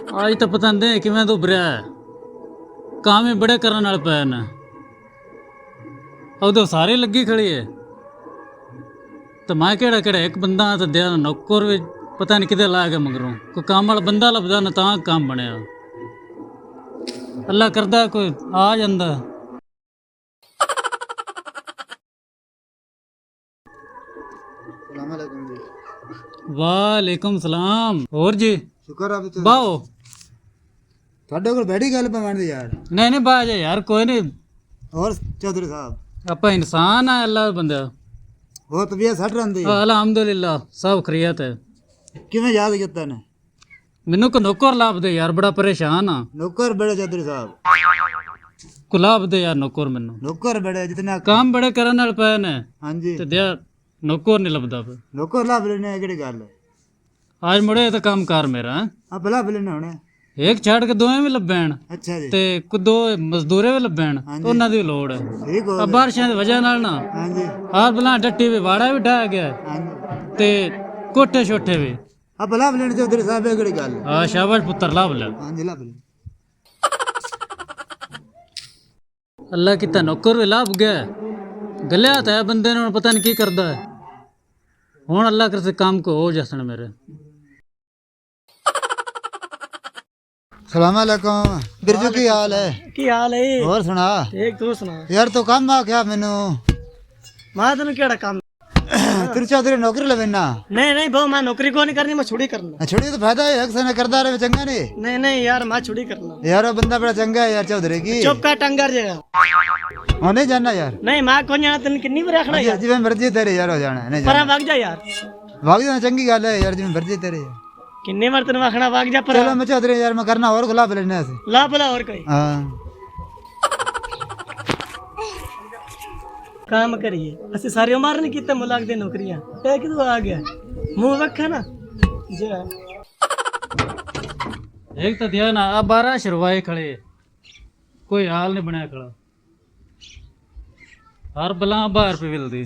आज तो पता नहीं किवें तो उभरिया है काम ही बड़े करने वाले पे ने तो सारी लगी खड़ी है तो मैं केड़ा केड़ा एक बंदा तो दिया नौकर भी पता नहीं किते ला के मगरों कोई काम वाला बंदा लभदा ना तां काम बनया अल्लाह करदा कोई आ जांदा। वालेकुम सलाम और जी शुक्र आप बाओ ਤੁਹਾਡੇ ਕੋਲ ਬੈਠੀ ਗੱਲ ਪਵਾਂਦੀ ਯਾਰ नहीं नहीं बाज यार कोई नहीं ਹੋਰ ਚੌਧਰੀ ਸਾਹਿਬ आप इंसान है अल्लाह बंदा ਹੋਰ ਤਬੀਅਤ ਸੱਟ ਰਹਿੰਦੀ अल्हम्दुलिल्लाह सब खैरियत है ਕਿਵੇਂ ਯਾਦ ਕੀਤਾ ਨੇ मैनू को नौकर लाभ दे यार बड़ा परेशान हाँ ਨੌਕਰ ਬੜੇ ਚੌਧਰੀ ਸਾਹਿਬ को लाभ दे यार नौकर मैनू ਨੌਕਰ ਬੜੇ ਜਿਤਨਾ काम बड़े करने वाले पे ने ਹਾਂਜੀ ते दिया नौकर नहीं लभदा पे ਨੌਕਰ ਲੱਭ ਲੈਣੇ ਕਿਹੜੀ ਗੱਲ ਹੈ आज मुड़े तो काम कार मेरा हैं। ਆ ਭਲਾ ਲੈਣੇ ਹੋਣੇ एक छाड़ के दोवें भी लभैन ਅੱਛਾ ਜੀ ते कुछ दो मजदूरे भी लभैन तो उन्हां दी लोड़ है ਠੀਕ ਹੋ अब बारिशां दी वजह नाल ना ਹਾਂਜੀ हार भला डट्टी भी वाड़ा भी ढाया गया है ਹਾਂਜੀ ते कोठे छोटे भी ਆ ਭਲਾ ਲੈਣੇ ਚੌਧਰੀ ਸਾਹਿਬ ਇਹ ਕਿਹੜੀ ਗੱਲ ਹੈ हाँ शाबाश पुत्र लाभ ले ਹਾਂਜੀ ਲੱਭ ਲੈ अल्लाह किता नौकर भी लाभ गया गलिया तो है बंदे ने पता नहीं की करदा है हुण अल्लाह कर से काम को हो जसन मेरे ਸਲਾਮ ਅਲੈਕੁਮ ਬਿਰਜੂ ਕੀ ਹਾਲ ਹੈ ਕੀ ਹਾਲ ਹੈ ਹੋਰ ਸੁਣਾ ਠੀਕ ਤੂੰ ਸੁਣਾ ਯਾਰ ਤੂੰ ਕੰਮ ਆ ਗਿਆ ਮੈਨੂੰ ਮੈਂ ਤੈਨੂੰ ਕਿਹੜਾ ਕੰਮ ਤੇਰੇ ਚੌਧਰੀ ਨੌਕਰੀ ਲਵੇਨਾ नहीं नहीं बहु मैं नौकरी को नहीं करनी मैं छुड़ी करना ਛੋੜੀ ਤਾਂ ਫਾਇਦਾ ਹੈ ਅਕਸਰ ਨੇ ਕਰਦਾ ਰਹੇ ਚੰਗਾ ਨਹੀਂ नहीं नहीं यार मैं छुड़ी करना यार वो बंदा बड़ा चंगा है यार चौधरी की चुप का टंगर जगह हाँ नहीं जाना यार नहीं मैं कौन जाना तेन किन्नी बार रखना यार जिवें मर्जी तेरे यार हो जाना है नहीं पर जाना भाग जा यार भाग जाना चंगी गल है यार जिवें मर्जी तेरे यार किन्नी बार तेन आखना भाग जा पर चलो मैं चौधरी यार मैं करना और गुलाब लेने से ला भला और कोई हाँ काम करिए असि सारी उम्र नहीं कितने मुलाक दे नौकरियां ए कि तू आ गया मुंह रखा ना जा एक तो दिया ना अब 12 शरवाए खड़े कोई हाल नहीं बनाया खड़ा हर बला बाहर पे मिलती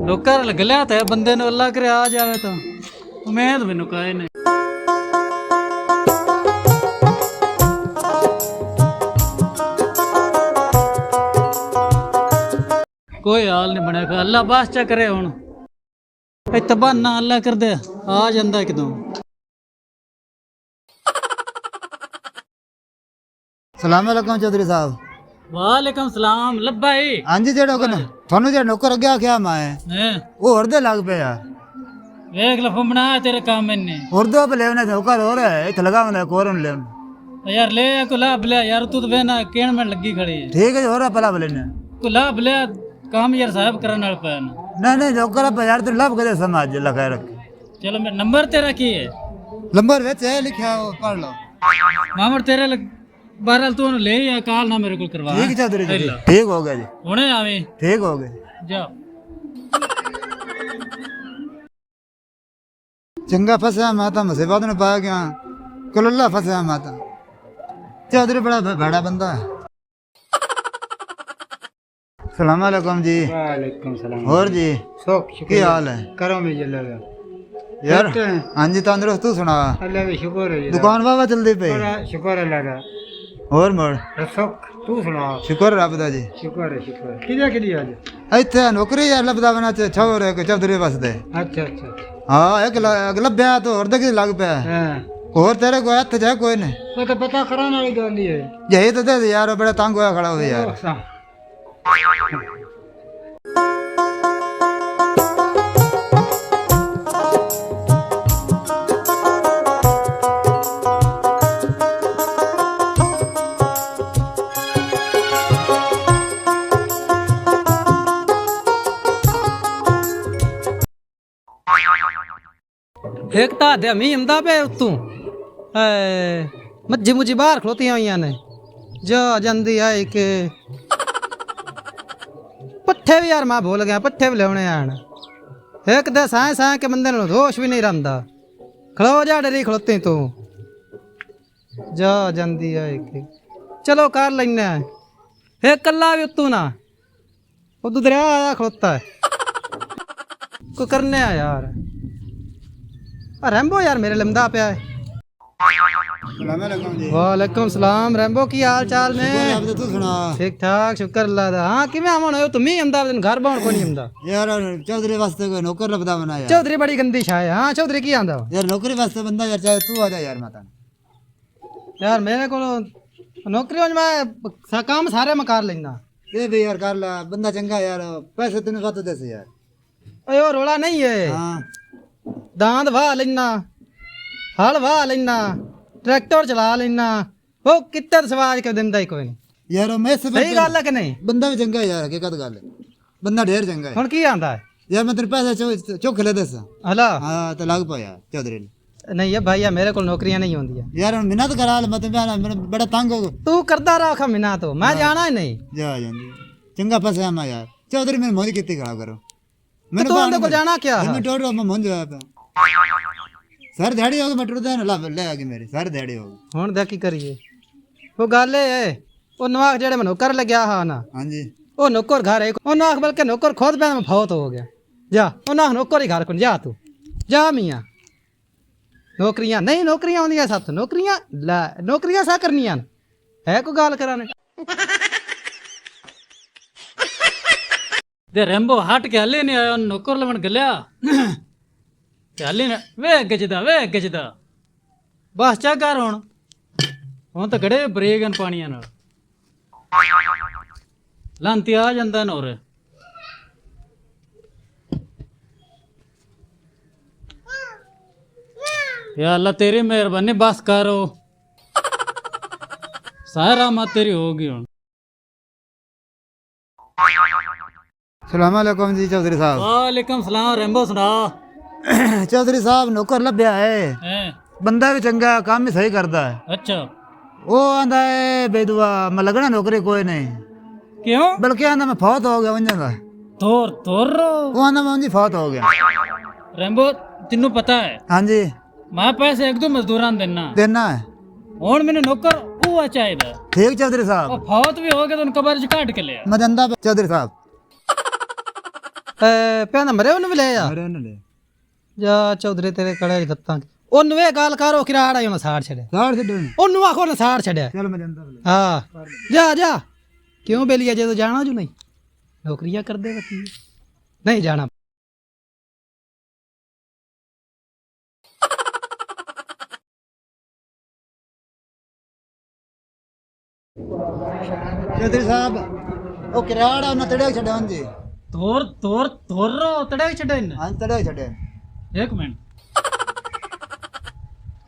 नौकर लग लिया था बंदे ने अल्लाह करे आ जावे तो उम्मीद मैनू काहे ने कोई हाल नहीं बने अल्लाह बादशाह करे हुण इत्ते बहाना अल्लाह कर दे आ जांदा एकदम सलाम अलैकुम चौधरी साहब वालेकुम सलाम लब्बाई हाँ जी जेड़ा कन थानू जेड़ा नौकर अगे आख्या मैं हैं वो और दे लग पे यार देख लो बना तेरे काम मैंने और दो पे लेवने नौकर और है इत लगावने कोरन ले यार ले को लाभ ले यार तू तो बेना केण में लगी खड़ी है ठीक है और पला लेने को लाभ ले काम यार साहब करने वाला पे नहीं नौकर पे यार तू लाभ करे समाज लगा रख चलो मेरा नंबर तेरा की है नंबर वेच है लिखा वो पढ़ लो मामर तेरे बहरहाल तू ले या काल ना मेरे को करवा ठीक है चौधरी जी ठीक हो गया जी हुणे आवे ठीक हो गया जा चंगा फसया माता मुसीबत में पा गया कलुल्ला फसया माता चौधरी बड़ा बड़ा बंदा है सलाम अलैकुम जी वालेकुम सलाम और जी शौक की हाल है करो में जल्ला यार हाँ जी तंदुरुस्त तू सुना अल्लाह का शुक्र है दुकान बाबा चलती पे बड़ा शुक्र अल्लाह का और मोड़ शौक तू सुना शुक्र रब दा जी शुक्र है शुक्र किधर के लिए आज ਇੱਥੇ ਨੌਕਰੀ ਯਾਰ ਲੱਭਦਾ ਬਣਾ ਛੋਰ ਇੱਕ ਚੌਧਰੀ ਵਸਦੇ अच्छा अच्छा ਹਾਂ ਇੱਕ ਲੱਭਿਆ ਤਾਂ ਹੋਰ ਦੇ ਕੀ ਲੱਗ ਪਿਆ हाँ ਹੋਰ ਤੇਰੇ ਕੋਈ ਹੱਥ ਜਾ ਕੋਈ ਨਹੀਂ वो तो पता कराने वाली गल ही है यही तो दे यार बड़ा तंग होया खड़ा हो यार एक ता दे मी हमदा पे तू मज्जी मुझी बाहर खलोती हुई ने जो जंदी है कि पट्ठे भी यार मैं भूल गया पट्ठे भी लेने आन एक दे साए साए के बंदे नु होश भी नहीं रंदा खलो जा डरी खलोती तू जो जंदी है कि चलो कर लेने एक कल्ला भी तू ना उधर दरिया आया खड़ोता है को करने आ यार रैम्बो यार मेरे लमदा पे है सलाम अलैकुम जी वालेकुम सलाम रैम्बो की हाल चाल ने अब तो तू सुना ठीक ठाक शुक्र अल्लाह दा हाँ किवें आवन हो तुम ही आंदा घर बाहर कोई नहीं आंदा यार चौधरी वास्ते कोई नौकर लभदा बना यार चौधरी बड़ी गंदी छाए हाँ चौधरी की आंदा यार नौकरी वास्ते बंदा यार चाहे तू आ जा यार माता यार मेरे को नौकरी में मैं काम सारे मैं कर लेना ये भी यार कर ला बंदा चंगा यार पैसे तेने कातो दे से यार ओए ओ रोला नहीं है हाँ दांद वाह लेना हल वाह लेना ट्रैक्टर चला लेना वो कितने सवाज के दिंदा ही कोई नहीं यार मैं से सही गल है कि नहीं बंदा भी चंगा है यार हकीकत गल है बंदा ढेर चंगा है हुन की आंदा है यार मैं तेरे पैसे चौक ले दस हला हाँ तो लग पा यार चौधरी ने नहीं है भाई मेरे को नौकरियां नहीं होंदी यार मिन्नत करा ले मैं बड़ा तंग हो तू करदा रहा मिना तो मैं जाना ही नहीं जा जांदी चंगा पैसे आमा यार चौधरी मेरी मोदी कितनी खराब करो तू उनके को जाना क्या है? मैं टोड़ मैं मुंज आया पे सर दिहाड़ी होगी मैं टुरदा ना ले आगे मेरी सर दिहाड़ी होगी हुन देख की करिए वो गल है वो नवाक जेड़े मैं नौकर लग्या हा ना हाँ जी वो नौकर घर है वो नाख बल्कि नौकर खुद पे में फौत हो गया जा वो नाख नौकर ही घर को जा तू जा मियां नौकरियां नहीं नौकरियां होंदियां सब नौकरियां ला नौकरियां सा करनियां है को गाल कराने ते रैम्बो हट के हले नहीं आया नौकर लवन गलिया ते हले वे गजदा बस चा कर हुन तो खड़े बरेगन पानिया नाल लांती आ जांदा न और या अल्लाह तेरी मेहरबानी बस करो सारा मत तेरी होगी हुन सलाम अलैकुम जी चौधरी साहब वालेकुम सलाम रैम्बो सुना चौधरी साहब नौकर लभ्या है हैं बंदा भी चंगा काम भी सही करता है अच्छा वो आंदा है बेदुआ मैं लगना नौकरी कोई नहीं क्यों बल्कि आंदा मैं फौत हो गया वंजा का तोर वो आंदा मैं वंजी फौत हो गया रैम्बो तेनू पता है हाँ जी मैं पैसे एक दो मजदूरां देना देना है हुन मैंने नौकर हुआ चाहिए ठीक चौधरी साहब और फौत भी हो गया तो कबर च काट के लिया मैं दंदा चौधरी साहब पैन मरे उन भी ले जा अरे न ले जा चौधरी तेरे कड़े गत्ता ओन वे गाल करो किराड़ा यो साड़ छड़े साड़ से डर ओन आखो ना साड़ छड़े चल मैं दंदा हाँ जा क्यों बेलिया जे तो जाना जो नहीं नौकरियां कर दे बती नहीं जाना चौधरी साहब वो किराड़ा उन्हें तड़े छड़े जी तोर रो तड़े छड़े ने हाँ तड़े छड़े एक मिनट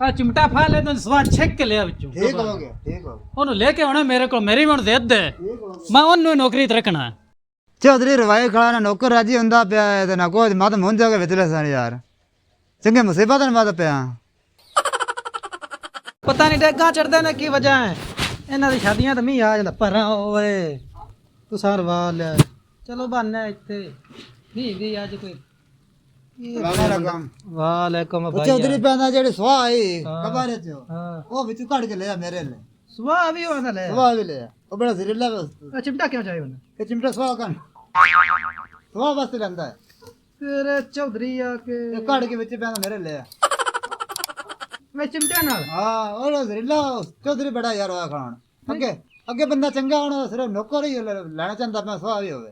आ चिमटा फा ले तो स्वाद छेक के ले आ बच्चों ठीक हो गया ओनु लेके आना मेरे को मेरी मन दे दे मैं ओनु नौकरी ते रखना है चौधरी रवाई खड़ा ना नौकर राजी हुंदा पिया है ते ना कोई मत मुंज जाके विचले सन यार चंगे मुसीबत न बात पिया पता नहीं डेगा चढ़दे ने की वजह है इन्हां दी शादियां तो मी आ जांदा परा ओए तू सार वाल चलो बहाना इत्थे नहीं गई आज कोई वालेकुम भाई चौधरी पैंदा जेड़ी सुहा आई हाँ। कबारे च हाँ ओ विच काट के ले आ मेरे ले सुबह भी होना ले सुहा भी ले आ ओ बड़ा सिरिल्ला चिमटा क्यों चाहिए उन्हें के चिमटा सुहा कन सुहा वास्ते लंदा है तेरे चौधरी आके ये काट के विच पैंदा मेरे ले आ मैं चिमटा नाल हां ओ सिरिल्ला चौधरी बड़ा यार होया खान अगे अगे बंदा चंगा होना सिर्फ नौकर ही लेना चाहता मैं सुहा भी होवे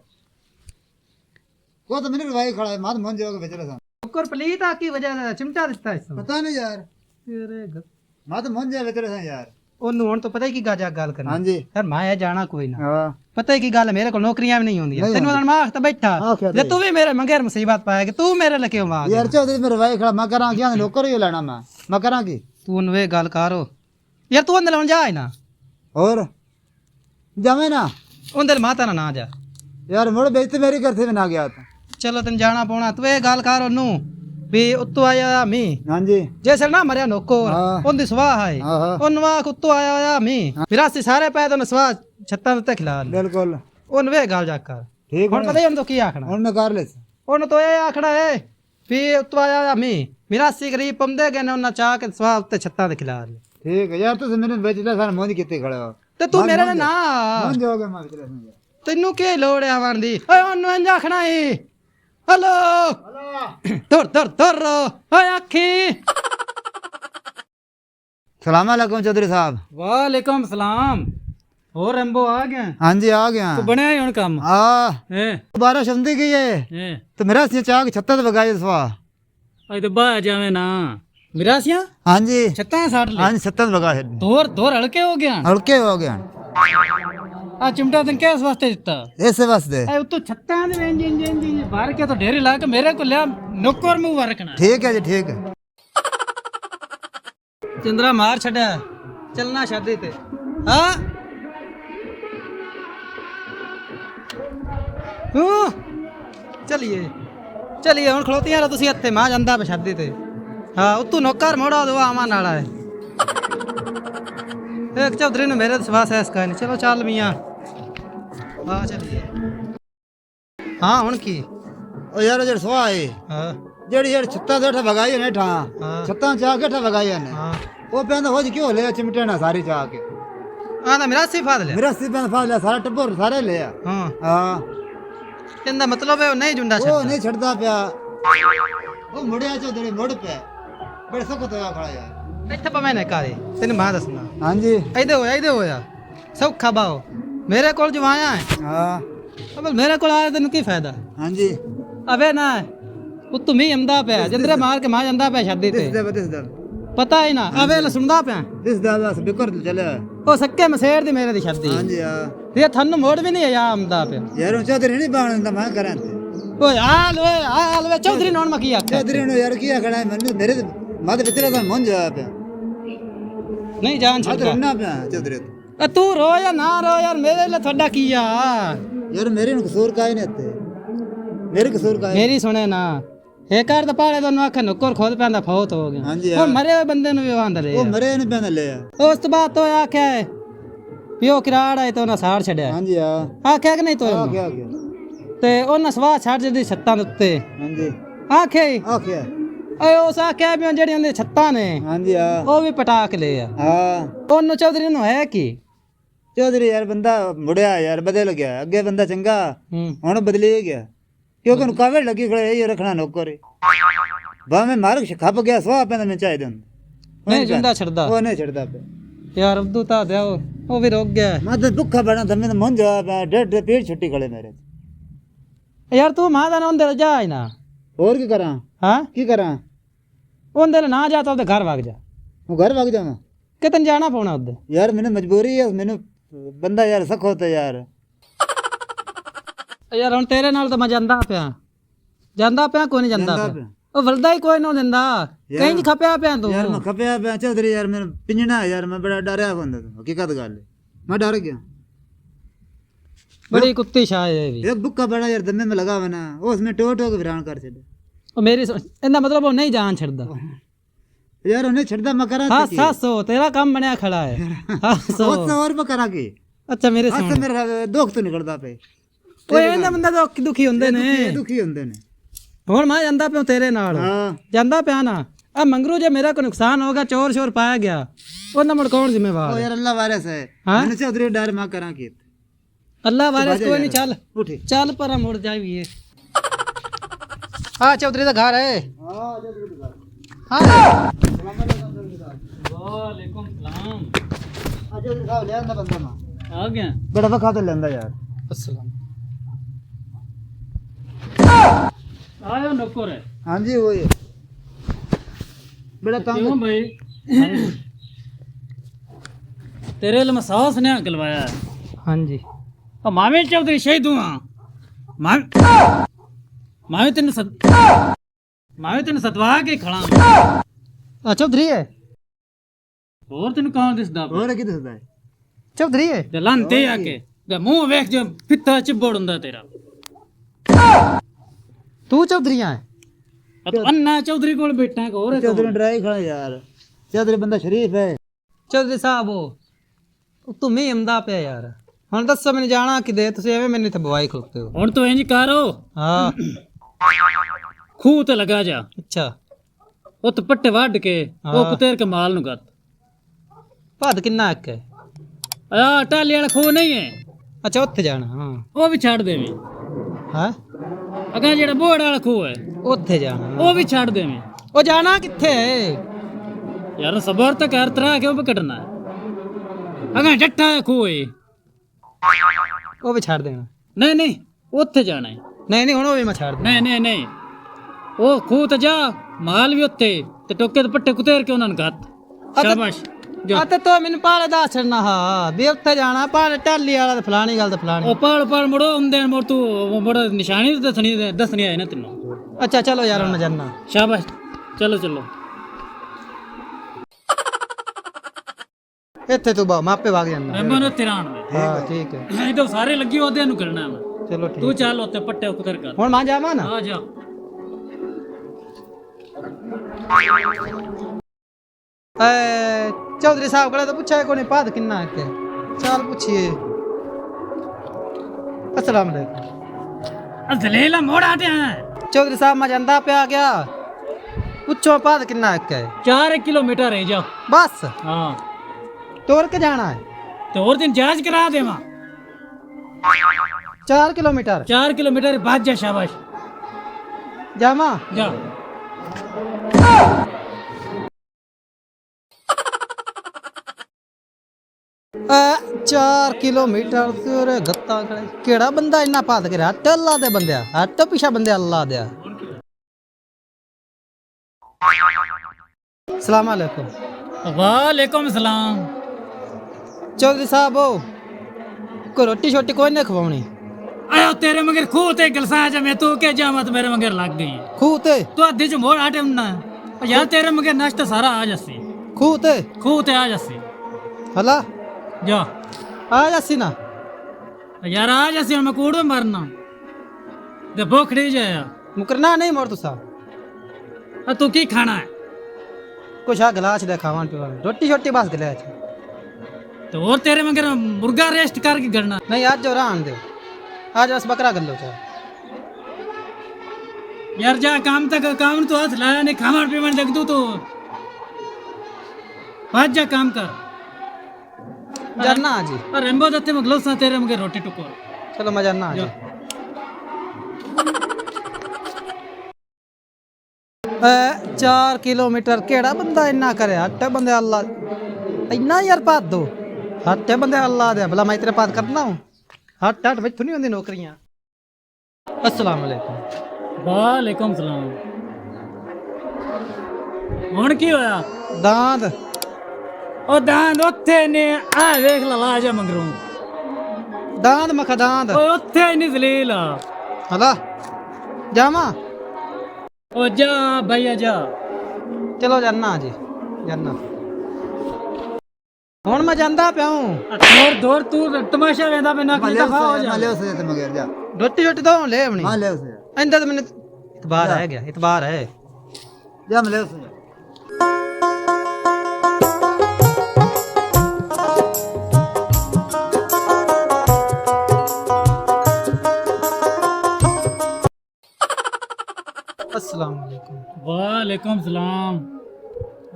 वो तो मैंने रवाई खड़ा है मात मुंज जाके विचले सन नौकर पलीत आ की वजह से चिमटा दिता इस पता नहीं यार तेरे मात मुंज जाके विचले सन यार ओनू हुन तो पता ही की गाजा गल करनी हां जी यार मैं जाना कोई ना हां पता ही की गल मेरे को नौकरियां भी नहीं होंदी तेन दिमाग तो बैठा जे तू भी मेरे मंगेर मुसीबत पाया कि तू मेरे लके मांग यार चौधरी मेरे रवाई खड़ा मैं करा क्या नौकर ही लेना मैं करा की तू वे गल करो यार तू अंदर लौन जाए ना और जावे ना अंदर माता ना ना जा यार मुड़ बेइज्जती मेरी करते भी ना गया था चलो तेन जाना पौना तू ये गल कर ओनू भी उत्तो आया मी हाँ जी जैसे ना मरिया नौकर हाँ। ओंदी सुवाह है हाँ हाँ ओन वाह उत्तो आया मी विरासी सारे पै तो सुवाह छत्ता ते खिला ले बिल्कुल ओन वे गल जा कर ठीक हुन है पता ही तो की आखना और मैं कर ले ओन तो ये आखना है भी उत्तो आया मी विरासी गरीब पमदे गए ने ओन चाह के सुवाह उत्ते छत्ता ते खिला ले ठीक है यार तुम मैंने बेचले सारे मोदी कितने खड़े हो ते तू मेरे ने ना मन जाओगे मैं बेचले सन ਤੈਨੂੰ ਕੀ ਲੋੜ ਆ ਆਵਣ ਦੀ ਓਏ ਉਹਨੂੰ ਇੰਜ ਆਖਣਾ ਈ ਹਲੋ ਤੁਰ ਓਏ ਆਖੀ सलाम अलैकुम चौधरी साहब। ਵਾਲੇਕੁਮ ਸਲਾਮ। ਹੋਰ ਰੰਬੋ ਆ ਗਿਆ हाँ जी आ गया। ਤੂੰ ਬਣਿਆ ਹੀ ਹੁਣ ਕੰਮ हाँ ਹੈ बारिश ਹੁੰਦੀ गई है ਹੈ तो मेरा से चाक छत्ता बगाई सवा। ਅੱਜ ਤੇ ਬਾਹਰ ਜਾਵੇਂ ਨਾ ਮਿਰਾਸੀਆਂ हाँ जी ਛੱਤਾਂ ਸਾੜ ਲੈ हाँ जी छत्ता बगाए ਧੋਰ ਹਲਕੇ ਹੋ ਗਿਆ हल्के हो गया ਆ ਚਿਮਟਾ ਤੈਨੂੰ ਕਿਸ ਵਾਸਤੇ ਦਿੱਤਾ ऐसे वास्ते। ਐ ਉਤੋਂ ਛੱਤਾਂ ਦੇ ਇੰਜ ਬਾਹਰ ਕੇ ਤਾਂ ਢੇਰੀ ਲਾ ਕੇ ਮੇਰੇ ਕੋਲ ਲਿਆ ਨੌਕਰ ਮੂੰਹ ਵਾਰ ਰੱਖਣਾ ठीक है जी ठीक है। ਚੰਦਰਾ ਮਾਰ ਛੱਡਿਆ ਚੱਲਣਾ ਛੱਡੇ ਤੇ ਹਾਂ ਹੂੰ ਚਲੀਏ ਹੁਣ ਖਲੋਤੀਆਂ ਰਹੋ ਤੁਸੀਂ ਇੱਥੇ ਮਾਂ ਜਾਂਦਾ ਪਛਾਦੇ ਤੇ ਹਾਂ ਉਤੋਂ ਨੌਕਰ ਮੋੜਾ ਦੋ ਆਵਾਂ ਨਾਲ ਹੈ ਇੱਕ ਚੌਧਰੀ ਨੂੰ ਮੇਰੇ ਸਵਾਸ ਐਸ ਕਾ ਨਹੀਂ ਚਲੋ ਚੱਲ ਮੀਆਂ ਹਾਂ ਚਲੀਏ ਹਾਂ ਹੁਣ ਕੀ ओ यार जड़ सवा है ਹਾਂ जेड़ी यार छत्ता बैठा बगाई है नेठा हाँ। छत्ता चाक बैठा बगाई है ਹਾਂ वो पेंदा हो जी क्यों ले चिमटे ना सारी चाक ਆਂਦਾ ਮੇਰਾ ਸਿਫਾਤ ਲਿਆ मेरा सी पेंदा फाल सारा टब्बर सारे ले ਹਾਂ हां ਕਹਿੰਦਾ ਮਤਲਬ ਹੈ ਉਹ ਨਹੀਂ ਜੁੰਡਾ वो ਛੱਡਦਾ नहीं छड़दा पिया वो मुड़िया चौधरी मुड़ पे बड़े सख्त होया खड़ा यार। ਇੱਥੇ ਪਵੇਂ ਨੇ ਕਾਰੇ ਤੈਨੂੰ ਮੈਂ ਦੱਸਣਾ हाँ जी ਇਹਦੇ ਹੋਇਆ ਸੌਖਾ ਬਾਓ ਮੇਰੇ ਕੋਲ ਜਵਾਇਆ ਹੈ हाँ ਅਬਲ ਮੇਰੇ ਕੋਲ ਆਇਆ ਤੈਨੂੰ ਕੀ ਫਾਇਦਾ हाँ जी ਅਬੇ ਨਾ ਉਹ ਤੂੰ ਮੀ ਆਂਦਾ ਪਿਆ ਜਿੰਦਰੇ ਮਾਰ ਕੇ ਮਾਂ ਜਾਂਦਾ ਪਿਆ ਛੱਡੀ ਤੇ दिस दब ਪਤਾ ਹੀ ਨਾ ਅਬੇ ਲ ਸੁਣਦਾ ਪਿਆ बस बिकर चले। ਉਹ ਸੱਕੇ ਮਸੇੜ ਦੀ ਮੇਰੇ ਦੀ ਛੱਡੀ हाँ ਜੀ हाँ ਤੇ ਤੁਹਾਨੂੰ ਮੋੜ ਵੀ ਨਹੀਂ ਆਇਆ ਆਂਦਾ ਪਿਆ यार चौधरी नहीं बाण मैं करा ਓਏ ਆਲ ਵੇ ਚੌਧਰੀ ਨੌਣ ਮਕੀ ਆਖਿਆ चौधरी ने यार किया खड़ा है मैंने मेरे माथे पिछले तो मन जा पे ਨਹੀਂ ਜਾਨ हाथ ਛੱਡਦਾ रन्ना पे चौधरी ਆ ਤੂੰ ਰੋ ਜਾਂ ਨਾ ਰੋ ਯਾਰ ਮੇਰੇ ਲਈ ਤੁਹਾਡਾ ਕੀ ਆ यार मेरे नु कसूर का ही नहीं थे मेरे कसूर का है। ਮੇਰੀ ਸੁਣੇ ਨਾ ਇਹ ਕਰ ਤਾਂ ਪਾਲੇ ਤੁਹਾਨੂੰ ਆਖੇ ਨੁੱਕਰ ਖੋਦ ਪੈਂਦਾ ਫੌਤ ਹੋ ਗਿਆ ਹਾਂਜੀ, ਹੁਣ ਮਰੇ ਹੋਏ ਬੰਦੇ ਨੂੰ ਵੀ ਵਾਂਦ ਲੈ वो मरे नहीं पे ले ਉਸ ਤੋਂ ਬਾਅਦ ਤੋਂ ਆਖਿਆ ਹੈ ਵੀ ਉਹ ਕਿਰਾੜ ਆਏ ਤਾਂ ਉਹਨਾਂ ਸਾੜ ਛੱਡਿਆ हाँ जी हाँ ਆਖਿਆ ਕਿ ਨਹੀਂ आ ਤੋਏ गया गया ਤੇ ਉਹਨਾਂ ਸਵਾਹ ਛੱਡ ਜਿਹੜੀ ਛੱਤਾਂ ਦੇ ਉੱਤੇ हाँ जी ਆਖਿਆ ਹੀ आ गया ਓਏ ਉਸ ਆਖਿਆ ਵੀ ਉਹ ਜਿਹੜੀਆਂ ਉਹਦੇ ਛੱਤਾਂ ਨੇ हाँ जी हाँ ਉਹ ਵੀ ਪਟਾਕ ਲਏ ਆ हाँ ਉਹਨੂੰ ਚੌਧਰੀ ਨੂੰ ਹੈ ਕੀ चौधरी यार बंदा मुड़िया यार बदल गया अगे बंदा चंगा ਹੂੰ हुन बदली गया क्योंकि उन कावड़ लगी खड़े ये रखना नौकर बा में मार खप गया सवा पे मैं चाहे दन ਨਹੀਂ ਜਿੰਦਾ ਛੱਡਦਾ वो नहीं छड़दा पे ਯਾਰ ਅਬਦੂ ਤਾਂ ਦਿਆ ਉਹ ਵੀ ਰੁਕ ਗਿਆ मैं तो भूखा बना दमे मन जा डेढ़ पेट छुट्टी खड़े मेरे ਯਾਰ ਤੂੰ ਮਾਂ ਦਾ ਨਾ ਉਹਦੇ ਜਾ ਹੀ ਨਾ और की करा ਹਾਂ की करा ਉਹਦੇ ਨਾ ਜਾ ਤਾਂ ਉਹਦੇ ਘਰ ਵਗ ਜਾ मैं घर भाग जावा ਕਿਤਨ ਜਾਣਾ ਪਉਣਾ ਉਹਦੇ यार मैंने मजबूरी है मैंने बंदा यार सखो तो यार ਯਾਰ ਹੁਣ ਤੇਰੇ ਨਾਲ ਤਾਂ ਮੈਂ ਜਾਂਦਾ ਪਿਆ ਕੋਈ ਨਹੀਂ ਜਾਂਦਾ ਜਾਂਦਾ ਪਿਆ ਉਹ ਵਲਦਾ ਹੀ ਕੋਈ ਨਾ ਦਿੰਦਾ ਕहीं ਨਹੀਂ ਖਪਿਆ ਪਿਆ ਤੂੰ यार मैं खपया पे चौधरी यार मैंने पिंजना यार मैं बड़ा डरया बंदा तो हकीकत गल है मैं डर गया ਬੜੀ ਕੁੱਤੀ ਸ਼ਾਹ ਹੈ ਇਹ ਵੀ एक बुक्का बड़ा यार दमे में लगा हुआ ना उसमें टो टो के वीरान कर छड़े ਉਹ ਮੇਰੀ ਇਹਦਾ ਮਤਲਬ ਉਹ ਨਹੀਂ ਜਾਨ ਛੱਡਦਾ यार उन्हें छड़दा मैं करा ਹਾਂ ਸਾਸੋ ਤੇਰਾ ਕੰਮ ਬਣਿਆ ਖੜਾ ਹੈ ਹਾਸੋ और मैं करा के ਅੱਛਾ ਮੇਰੇ आज ਸੁਣ तो मेरा दुख तो निकलदा पे ਓਏ ਇਹਦਾ ਬੰਦਾ ਤਾਂ ਔਖੀ ਦੁਖੀ ਹੁੰਦੇ ਨੇ दुखी होंदे ने ਹੁਣ ਮੈਂ ਜਾਂਦਾ ਪਿਆ ਤੇਰੇ ਨਾਲ हां ਜਾਂਦਾ ਪਿਆ ਨਾ ਆ ਮੰਗਰੂ ਜੇ ਮੇਰਾ ਕੋਈ ਨੁਕਸਾਨ ਹੋਗਾ ਚੋਰ ਸ਼ੋਰ ਪਾਇਆ ਗਿਆ ਉਹਨਾਂ ਮੁੜ ਕੌਣ ओ ਜ਼ਿੰਮੇਵਾਰ यार अल्लाह वारिस है हाँ? मैंने चौधरी डर मैं करा के ਅੱਲਾ ਵਾਰਿਸ ਕੋਈ ਨਹੀਂ ਚੱਲ उठी ਚੱਲ ਪਰਾਂ ਮੁੜ ਜਾਈਏ ਹਾਂ ਚੌਧਰੀ ਦਾ ਘਰ ਹੈ हां चौधरी का ਹਾਂ ਵਾਲੇਕੁਮ ਸਲਾਮ चौधरी साहब ले आंदा बंदा ना ਆ ਗਿਆ बड़ा वक्त तो लेंदा यार अस्सलाम ਆਇਓ ਨੌਕਰ ਹੈ हां जी वही बड़ा तंग ਕਿਉਂ ਭਾਈ ਤੇਰੇ ਲਈ ਮਸਾਸ ਨੇ ਗਲਵਾਇਆ ਹਾਂਜੀ ਆ ਮਾਵੇਂ ਚੌਧਰੀ ਸ਼ਹੀਦ ਹਾਂ ਮਾਵੇਂ ਤੈਨੂੰ ਸਤਵਾ ਕੇ ਖੜਾ ਆ ਚੌਧਰੀ ਹੈ ਹੋਰ ਤੈਨੂੰ ਕੌਣ ਦਿਸਦਾ ਪਿਆ? और की दसदा है ਚੌਧਰੀ ਹੈ ਤੇ ਲੰਤੇ ਆ ਕੇ ਤੇ ਮੂੰਹ ਵੇਖ ਜੋ ਫਿੱਤਾ ਚਿੱਬੜ ਹੁੰਦਾ ਤੇਰਾ ਤੂੰ ਚੌਧਰੀਆਂ ਹੈ ਆ ਤੂੰ ਅੰਨਾ ਚੌਧਰੀ ਕੋਲ ਬੈਠਾ ਹੈ, ਹੋਰ ਹੈ ਕੌਣ? चौधरी डराई खड़ा यार चौधरी बंदा शरीफ है ਚੌਧਰੀ ਸਾਹਿਬ ਉਹ ਤੂੰ ਮੀ ਆਉਂਦਾ ਪਿਆ ਯਾਰ ਹੁਣ ਦੱਸੋ ਮੈਨੂੰ ਜਾਣਾ ਕਿਦੇ ਤੁਸੀਂ ਐਵੇਂ ਮੈਨੂੰ ਇੱਥੇ ਬਵਾਈ ਖਲੋਤੇ ਹੋ ਹੁਣ ਤੂੰ ਇੰਜ ਕਰੋ ਹਾਂ ਖੂਹ ਤੇ ਲਗਾ ਜਾ ਅੱਛਾ ਉੱਤ ਪੱਟੇ ਵੱਢ ਕੇ ਉਹ ਹਾਂ। ਕੁਤੇਰ ਕੇ ਮਾਲ ਨੂੰ ਗੱਤ ਭੱਦ ਕਿੰਨਾ ਇੱਕ ਹੈ ਆ ਟਾਲੀ ਵਾਲਾ ਖੂਹ ਨਹੀਂ ਹੈ ਅੱਛਾ ਉੱਥੇ ਜਾਣਾ ਹਾਂ ਉਹ ਵੀ ਛੱਡ ਦੇਵੇਂ ਹਾਂ ਅਗਾ ਜਿਹੜਾ ਬੋੜ ਵਾਲਾ ਖੂਹ ਹੈ ਉੱਥੇ ਜਾਣਾ ਉਹ ਵੀ ਛੱਡ ਦੇਵੇਂ ਉਹ ਜਾਣਾ ਕਿੱਥੇ ਹੈ ਯਾਰ ਸਬਰ ਤਾਂ ਕਰ ਤਰਾ ਕਿਉਂ ਪਕੜਨਾ ਹੈ ਅਗਾ ਜੱਟਾ ਖੂਹ ਹੈ ਉਹ ਵੀ ਛੱਡ ਦੇਣਾ ਨਹੀਂ ਨਹੀਂ ਉੱਥੇ ਜਾਣਾ ਹੈ ਨਹੀਂ ਨਹੀਂ ਹੁਣ ਉਹ ਵੀ ਮੈਂ ਛੱਡ ਦੇਣਾ ਨਹੀਂ ਨਹੀਂ ਨਹੀਂ ਉਹ ਖੂਹ ਤੇ ਜਾ ਮਾਲ ਵੀ ਉੱਥੇ ਤੇ ਟੋਕੇ ਤੇ ਪੱਟੇ ਕੁਤੇਰ ਕੇ ਉਹਨਾਂ ਨੂੰ ਗੱਤ ਸ਼ਾਬਾਸ਼ ਜਾ ਆ ਤੇ ਤੂੰ ਮੈਨੂੰ ਪਾਲੇ ਦੱਸ ਛੱਡਣਾ ਹਾਂ ਵੀ ਉੱਥੇ ਜਾਣਾ ਪਾਲੇ ਟਾਲੀ ਵਾਲਾ ਤੇ ਫਲਾਣੀ ਗੱਲ ਤੇ ਫਲਾਣੀ ਉਹ ਪਾਲ ਮੁੜੋ ਹੁੰਦੇ ਮੁੜ ਤੂੰ ਮੁੜ ਨਿਸ਼ਾਨੀ ਦੱਸਣੀ ਆਏ ਨਾ ਤੈਨੂੰ ਅੱਛਾ ਚਲੋ ਯਾਰ ਹੁਣ ਮੈਂ ਜਾਣਾ ਸ਼ਾਬਾਸ਼ ਚਲੋ ਚਲੋ ਇੱਥੇ ਤੂੰ ਬਾ ਮਾਪੇ ਵਗ ਜਾਣਾ ਮੈਂ ਉੱਥੇ ਰਾਣ ਦੇ ਹਾਂ ਠੀਕ ਹੈ ਇਦੋਂ ਸਾਰੇ ਲੱਗੀ ਉਹਦੇ ਨੂੰ ਕਰਨਾ ਮੈਂ ਚਲੋ ਠੀਕ ਤੂੰ ਚੱਲ ਉੱਥੇ ਪੱਟੇ ਕੁਤਰ ਕਰ ਹੁਣ ਮੈਂ ਜਾਵਾਂ ਨਾ ਆ ਜਾ ਚੌਧਰੀ ਸਾਹਿਬ ਕੋਲੇ ਤਾਂ ਪੁੱਛਿਆ ਕੋਨੇ ਪਾਦ ਕਿੰਨਾ ਹੈ ਚੱਲ ਪੁੱਛੀਏ अस्सलाम वालेकुम दलेला मोड़ आते हैं चौधरी साहब मैं जानदा पे आ गया पूछो पाद किन्ना है 4 किलोमीटर है जाओ बस हाँ तोड़ के जाना है तो और दिन जांच करा दे वहाँ 4 किलोमीटर 4 किलोमीटर बाद जा शाबाश जामा जा 4 किलोमीटर तेरे गत्ता खड़े केड़ा बंदा इन्ना पाद के हट अल्लाह दे बंदया हट पीछा बंदे अल्लाह दे सलाम अलैकुम वालेकुम सलाम चौधरी साहब हो को रोटी छोटी कोई नहीं खवानी आयो तेरे मगर खूह ते गलसा जा मैं तू के जा मत मेरे मगर लग गई खूह ते तू अद्धे च मोड़ आटे ना यार तेरे मगर नाश्ता सारा आ जसी खूह ते आ जसी हला जा आ जासी ना यार आ जसी मैं कूड़ो मरना ते भूखड़ी जाया मुकरना नहीं मोर तुसा तू की खाना है कुछ आ गिलास दे खावन पीवन रोटी छोटी बस गिलास तो और तेरे मगर मुर्गा रेस्ट करके करना नहीं आज जो रान दे आज बस बकरा कर लो चाहे यार जा काम तक काम तो हाथ लाया नहीं खावन पीवन देख तू तो आज जा काम कर जाना जी और रेम्बो दत्ते में ग्लोव्स ना तेरे मगर रोटी टुको चलो मैं जाना जी 4 किलोमीटर केड़ा बंदा इन्ना करे हट बंदे अल्लाह इन्ना यार पाद दो हट बंदे अल्लाह दे भला मैं तेरे पाद करना हूँ हट हट बच्चों नहीं होंदी नौकरियां अस्सलाम वालेकुम वालेकुम सलाम ਹੁਣ ਕੀ ਹੋਇਆ दांत ਉਹ ਦਾੰਦ ਉੱਥੇ ਨੇ ਆ ਵੇਖ ਲਾ ਜਾ ਮੰਗਰੂ दांत मखा दांत ਓਏ ਉੱਥੇ ਨਹੀਂ ਜ਼ਲੀਲ हला जामा ਉਹ ਜਾ ਭਈਆ ਜਾ चलो जाना जी जाना ਹੁਣ ਮੈਂ ਜਾਂਦਾ ਪਿਆ ਹੂੰ ਦੌਰ ਤੂੰ ਤਮਾਸ਼ਾ ਵੇਂਦਾ ਮੈਂ ਨਾ ਕੀ ਦਫਾ ਹੋ ਜਾ ले उसे तो मगर जा ਰੋਟੀ ਰੋਟੀ ਤਾਂ ਲੈ ਆਪਣੀ हाँ ले उसे ਇੰਦਾ ਤਾਂ ਮੈਨੂੰ ਇਤਬਾਰ ਹੈ ਗਿਆ ਇਤਬਾਰ ਹੈ जा मैं ले उसे अस्सलाम वालेकुम वालेकुम सलाम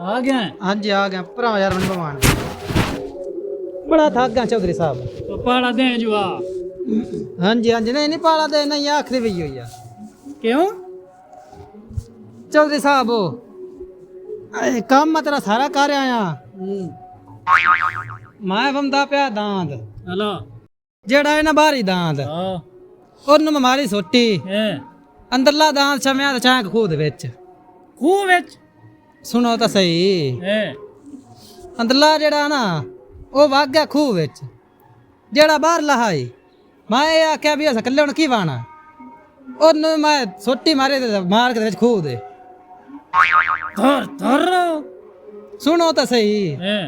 आ गए हाँ जी आ गया भरा यार मन भगवान बड़ा थक गया चौधरी साहब तो पाड़ा दे जुआ हाँ जी नहीं पाला दे नहीं आखिरी भी हुई है क्यों चौधरी साहब हो काम मैं तेरा सारा कर आया मैं बंदा पिया दांत हेलो जेड़ा है ना बाहरी दांत हाँ ਉਹਨੂੰ ਮੈਂ ਮਾਰੀ ਸੋਟੀ ए ਅੰਦਰਲਾ ਦਾਂਤ ਛਮਿਆ ਤੇ ਚਾਂਕ ਖੂਹ ਦੇ ਵਿੱਚ ਖੂਹ ਵਿੱਚ ਸੁਣੋ ਤਾਂ ਸਹੀ ए ਅੰਦਰਲਾ ਜਿਹੜਾ ਨਾ ਉਹ ਵਗ ਗਿਆ ਖੂਹ ਵਿੱਚ ਜਿਹੜਾ ਬਾਹਰ ਲਹਾਈ ਮੈਂ ਇਹ ਆਖਿਆ ਵੀ ਅਸ ਇਕੱਲੇ ਹੁਣ ਕੀ ਵਾਣਾ ਉਹਨੂੰ ਮੈਂ ਸੋਟੀ ਮਾਰੇ ਤੇ ਮਾਰ ਕੇ ਵਿੱਚ ਖੂਹ ਦੇ धर धर ਸੁਣੋ ਤਾਂ ਸਹੀ ए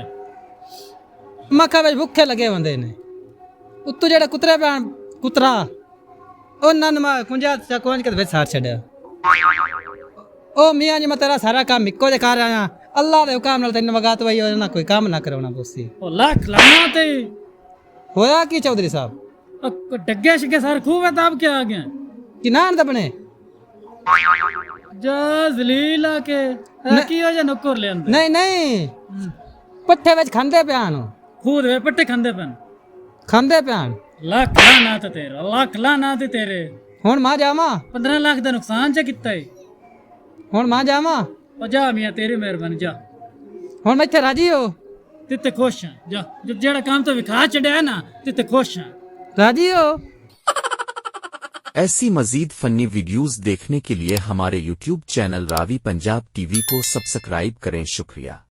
ਮੱਖਾ ਵਿੱਚ ਭੁੱਖੇ ਲੱਗੇ ਹੁੰਦੇ ਨੇ ਉੱਤੋਂ ਜਿਹੜਾ ਕੁਤਰੇ ਪੈਣ ਕੁਤਰਾ ਉਹਨਾਂ ਨੂੰ ਮੈਂ ਕੁੰਜਾ ਚੱਕਵਾਂ ਕੇ ਵਿੱਚ ਸਾਰ ਛੱਡਿਆ ਉਹ ਮੀਆਂ ਜੀ ਮੈਂ ਤੇਰਾ ਸਾਰਾ ਕੰਮ ਇੱਕੋ ਜਿਹਾ ਕਰ ਆਇਆ ਅੱਲਾ ਦੇ ਹੁਕਮ ਨਾਲ ਤੈਨੂੰ ਵਗਾਤ ਵਈ ਉਹਨਾਂ ਕੋਈ ਕੰਮ ਨਾ ਕਰਾਉਣਾ ਪੁੱਸੀ ਉਹ ਲੱਖ ਲਾਣਾ ਤੇ ਹੋਇਆ ਕੀ ਚੌਧਰੀ ਸਾਹਿਬ ਡੱਗੇ ਸ਼ਿਕੇ ਸਾਰੇ ਖੂਹ ਵਿੱਚ ਦਬ ਕੇ ਆ ਗਏ ਕਿ ਨਾਨ ਦਬਣੇ ਜਾ ਜ਼ਲੀਲ ਆ ਕੇ ਕੀ ਹੋ ਜਾ ਨੁਕਰ ਲੈ ਅੰਦਰ ਨਹੀਂ ਨਹੀਂ ਪੱਠੇ ਵਿੱਚ ਖਾਂਦੇ ਪਿਆਨ ਖੂਹ ਦੇ ਪੱਟੇ ਖਾਂਦੇ ਪੈਣ ਖਾਂਦੇ ਪਿਆਨ ਲੱਖ ਲਾਨਾਤ ਤੇਰਾ, ਲੱਖ ਲਾਨਾਤ ਤੇਰੇ। ਹੁਣ ਮਾਂ ਜਾਵਾਂ 15 ਲੱਖ ਦਾ ਨੁਕਸਾਨ ਚ ਕੀਤਾ ਏ। ਹੁਣ ਮਾਂ ਜਾਵਾਂ ਉਹ ਜਾ ਮੀਆਂ, ਤੇਰੀ ਮਿਹਰਬਾਨੀ, ਜਾ। ਹੁਣ ਮੈਂ ਇੱਥੇ ਰਾਜੀ ਹੋ ਤਿੱਤੇ ਖੁਸ਼ ਹਾਂ, ਜਾ। ਜਿਹੜਾ ਕੰਮ ਤੋਂ ਵਿਖਾ ਛੱਡਿਆ ਨਾ, ਤਿੱਤੇ ਖੁਸ਼ ਹਾਂ। राजी हो। ऐसी मजीद फनी वीडियोस देखने के लिए हमारे YouTube channel Ravi Punjab TV को सब्सक्राइब करें। शुक्रिया।